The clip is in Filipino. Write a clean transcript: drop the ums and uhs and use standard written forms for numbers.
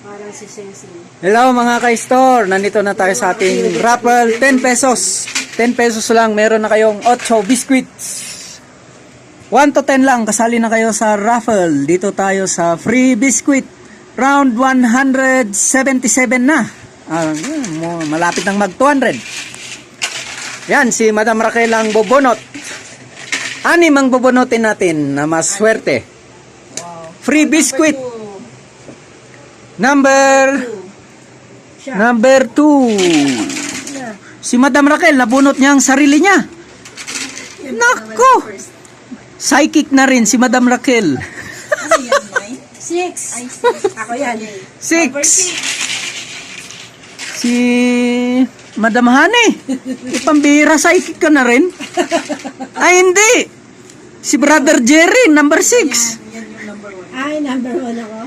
Parang si Sensei. Hello mga ka-store, nandito na tayo sa ating raffle, 10 pesos. 10 pesos lang, meron na kayong 8 biscuits. 1 to 10 lang, kasali na kayo sa raffle. Dito tayo sa free biscuit. Round 177 na. Malapit nang mag 200. Yan, si Madam Raquel ang bubunot. Anim ang bubunutin natin na mas swerte. Free biscuit. Number 2. Si Madam Raquel, nabunot niya ang sarili niya. Nako! Psychic na rin si Madam Raquel. 6. Ako yan. 6. Si Madam Honey, ipambira, psychic ka na rin. Ay, hindi. Si Brother Jerry, number 6. Ay, number 1 ako.